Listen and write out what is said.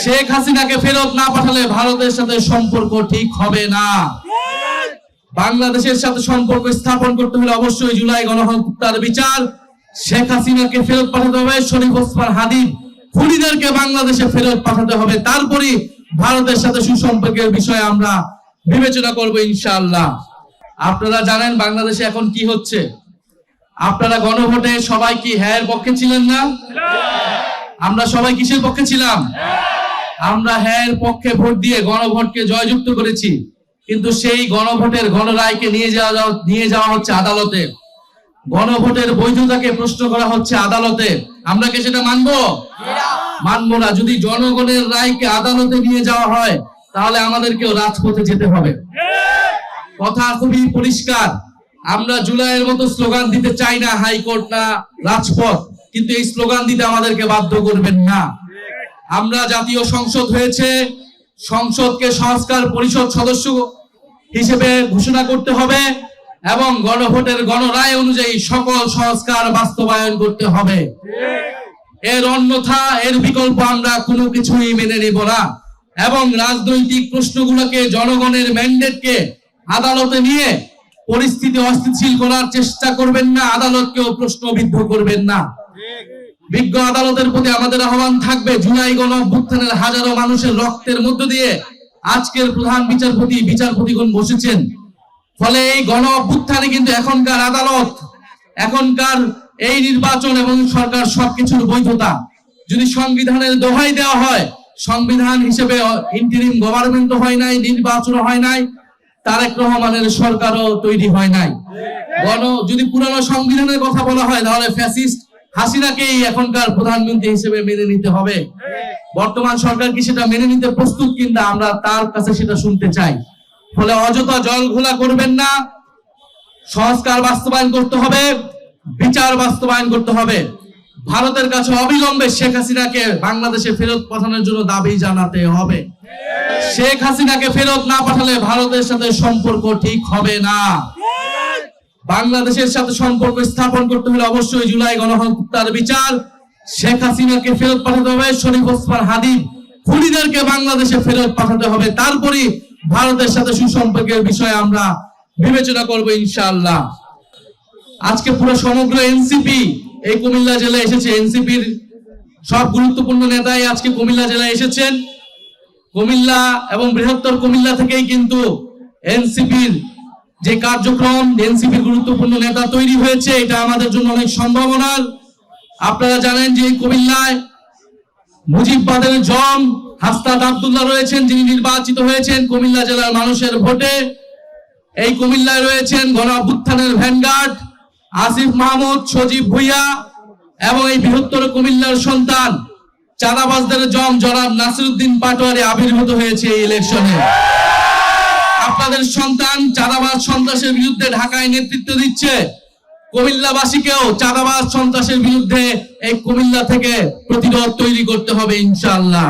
শেখ হাসিনাকে ফেরত না পাঠালে ভারতের সাথে সম্পর্ক ঠিক হবে না। বাংলাদেশের সাথে সম্পর্ক স্থাপন করতে হলে অবশ্যই জুলাই গণহত্যার বিচার, শেখ হাসিনাকে ফেরত পাঠাতে হবে, শরীফ ওসমান হাদির খুনিদেরকে বাংলাদেশে ফেরত পাঠাতে হবে, তারপরে ভারতের সাথে সুসম্পর্কের বিষয়ে আমরা বিবেচনা করব ইনশাআল্লাহ। আপনারা জানেন বাংলাদেশে এখন কি হচ্ছে। আপনারা গণভোটে সবাই কি হ্যাঁ এর পক্ষে ছিলেন না? আমরা সবাই কিসের পক্ষে ছিলাম? আমরা হ্যাঁ এর পক্ষে ভোট দিয়ে গণভোটকে জয়যুক্ত করেছি, কিন্তু সেই গণভোটের গণরায়কে নিয়ে যাওয়া হচ্ছে আদালতে। গণভোটের বৈধতাকে প্রশ্ন করা হচ্ছে আদালতে। আমরা কি সেটা মানবো? মানবো না। যদি জনগণের রায়কে আদালতে নিয়ে যাওয়া হয় তাহলে আমাদেরকেও রাজপথে যেতে হবে। কথা খুবই পরিষ্কার। আমরা জুলাইয়ের মতো স্লোগান দিতে চাই না, হাইকোর্ট না রাজপথ, কিন্তু এই স্লোগান দিতে আমাদেরকে বাধ্য করবেন না। আমরা জাতীয় সংসদ হয়েছে, সংসদকে সংস্কার পরিষদ সদস্য হিসেবে ঘোষণা করতে হবে এবং গণভোটের গণরায় অনুযায়ী সকল সংস্কার বাস্তবায়ন করতে হবে। এর অন্যথা, এর বিকল্প আমরা কোনো কিছুই মেনে নিব না। এবং রাজনৈতিক প্রশ্নগুলোকে, জনগণের ম্যান্ডেটকে আদালতে নিয়ে পরিস্থিতি অস্থিতিশীল করার চেষ্টা করবেন না, আদালতকেও প্রশ্নবিদ্ধ করবেন না। বিজ্ঞ আদালতের প্রতি আমাদের আহ্বান থাকবে, জুলাই গণঅভ্যুত্থানের হাজারো মানুষের রক্তের মধ্য দিয়ে আজকের প্রধান বিচারপতিগণ বসেছেন। ফলে এই গণঅভ্যুত্থানে কিন্তু এখনকার আদালত, এখনকার এই নির্বাচন এবং সরকার সবকিছুর বৈধতা যদি সংবিধানের দোহাই দেওয়া হয়, সংবিধান হিসেবে ইন্টারিম গভর্নমেন্ট হয় নাই, নির্বাচন হয় নাই, তারেক রহমানের সরকারও তৈরি হয় নাই। যদি পুরানো সংবিধানের কথা বলা হয় তাহলে ফ্যাসিস্ট হাসিনাকেই এখনকার প্রধানমন্ত্রী হিসেবে মেনে নিতে হবে। বর্তমান সরকার কি সেটা মেনে নিতে প্রস্তুত কিনা আমরা তার কাছে সেটা শুনতে চাই। ফলে অযথা জল ঘোলা করবেন না। সংস্কার বাস্তবায়ন করতে হবে, বিচার বাস্তবায়ন করতে হবে। ভারতের কাছে অবিলম্বে শেখ হাসিনাকে বাংলাদেশে ফেরত পাঠানোর জন্য দাবি জানাতে হবে। শেখ হাসিনাকে ফেরত না পাঠালে ভারতের সাথে সম্পর্ক ঠিক হবে না। বাংলাদেশের সাথে সম্পর্ক স্থাপন করতে হলে অবশ্যই জুলাই গণহত্যার বিচার, শেখ হাসিনাকে ফেরত পাঠাতে হবে, শরীফ ওসমান হাদির খুনিদেরকে বাংলাদেশে ফেরত পাঠাতে হবে, তারপরে ভারতের সাথে সুসম্পর্কের বিষয়ে আমরা বিবেচনা করব ইনশাআল্লাহ। আজকে পুরো সমগ্র এনসিপি এই কুমিল্লা জেলায় এসেছে। এনসিপির সব গুরুত্বপূর্ণ নেতাই আজকে কুমিল্লা জেলায় এসেছেন। কুমিল্লা এবং বৃহত্তর কুমিল্লা থেকেই কিন্তু এনসিপির যে কার্যক্রম, এনসিপির গুরুত্বপূর্ণ নেতা তৈরি হয়েছে, এটা আমাদের জন্য অনেক সম্ভাবনার। আপনারা জানেন যে কুমিল্লায় মুজিববাদের জম হাসনাত আব্দুল্লাহ রয়েছেন, যিনি নির্বাচিত হয়েছেন কুমিল্লা জেলার মানুষের ভোটে। এই কুমিল্লায় রয়েছেন গণঅভ্যুত্থানের ভ্যানগার্ড আসিফ মাহমুদ, সজীব ভুইয়া এবং এই বৃহত্তর কুমিল্লার সন্তান চাঁদাবাজদের জম জনাব নাসিরউদ্দিন পাটোয়ারি আবির্ভূত হয়েছে এই ইলেকশনে। আপনাদের সন্তান চাঁদাবাজ সন্ত্রাসের বিরুদ্ধে ঢাকায় নেতৃত্ব দিচ্ছে। কুমিল্লাবাসীকেও চাঁদাবাজ সন্ত্রাসের বিরুদ্ধে এই কুমিল্লা থেকে প্রতিরোধ তৈরি করতে হবে ইনশাআল্লাহ।